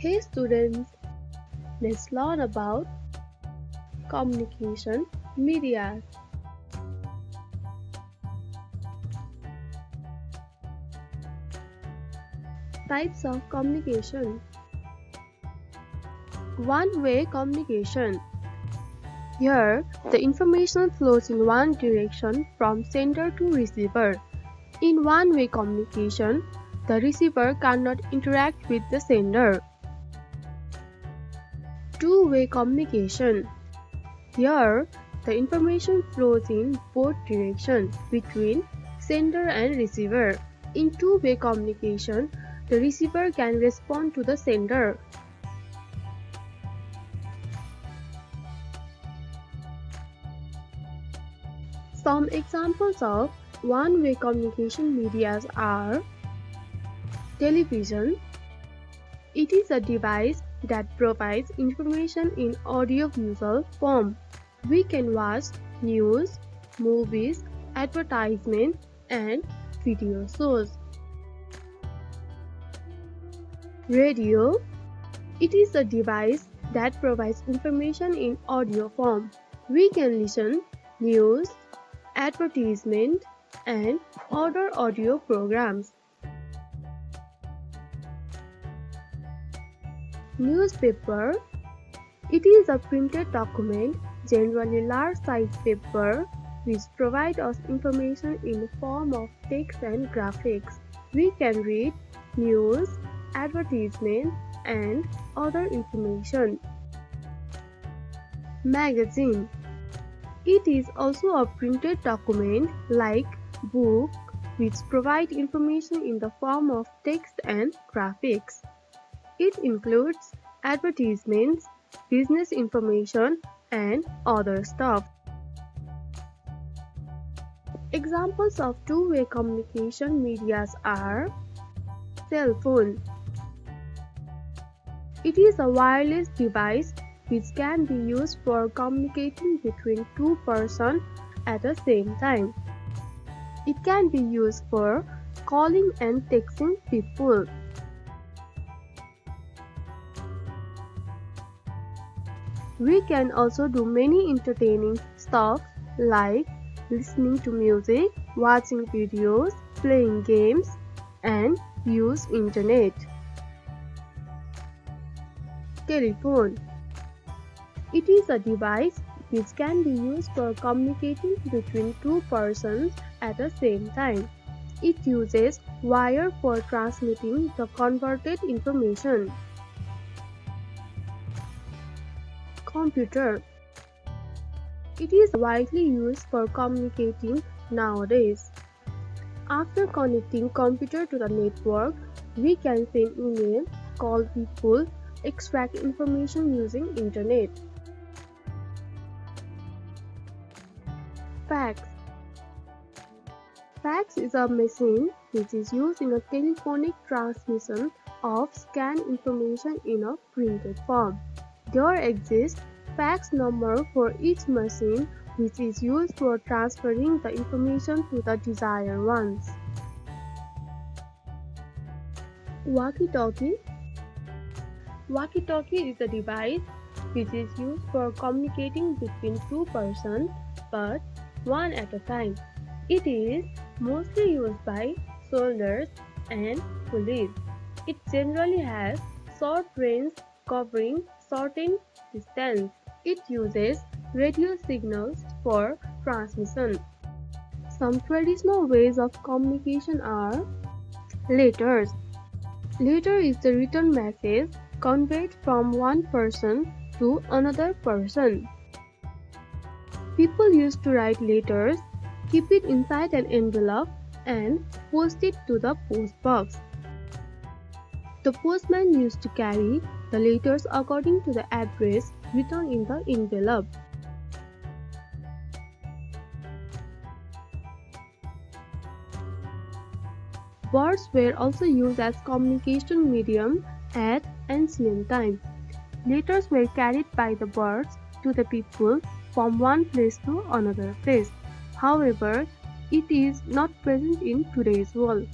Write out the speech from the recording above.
Hey students, let's learn about communication media. Types of communication. One-way communication. Here, the information flows in one direction from sender to receiver. In one-way communication, the receiver cannot interact with the sender. Two-way communication. Here, the information flows in both directions between sender and receiver. In two-way communication, the receiver can respond to the sender. Some examples of one-way communication medias are television. It is a device that provides information in audiovisual form. We can watch news, movies, advertisements, and video shows. Radio. It is a device that provides information in audio form. We can listen news, advertisement, and other audio programs. Newspaper. It is a printed document, generally large-size paper, which provides us information in the form of text and graphics. We can read news, advertisement, and other information. Magazine. It is also a printed document like book, which provide information in the form of text and graphics. It includes advertisements, business information, and other stuff. Examples of two-way communication medias are cell phone. It is a wireless device which can be used for communicating between two persons at the same time. It can be used for calling and texting people. We can also do many entertaining stuff like listening to music, watching videos, playing games, and use internet. Telephone. It is a device which can be used for communicating between two persons at the same time. It uses wire for transmitting the converted information. Computer. It is widely used for communicating nowadays. After connecting computer to the network, we can send email, call people, extract information using internet. Fax. Fax is a machine which is used in a telephonic transmission of scanned information in a printed form. There exists fax number for each machine which is used for transferring the information to the desired ones. Walkie-talkie. Walkie-talkie is a device which is used for communicating between two persons but one at a time. It is mostly used by soldiers and police. It generally has short range covering certain distance. It uses radio signals for transmission. Some traditional ways of communication are letters. Letter is the written message conveyed from one person to another person. People used to write letters, keep it inside an envelope, and post it to the post box. The postman used to carry the letters according to the address written in the envelope. Birds were also used as communication medium at ancient times. Letters were carried by the birds to the people from one place to another place. However, it is not present in today's world.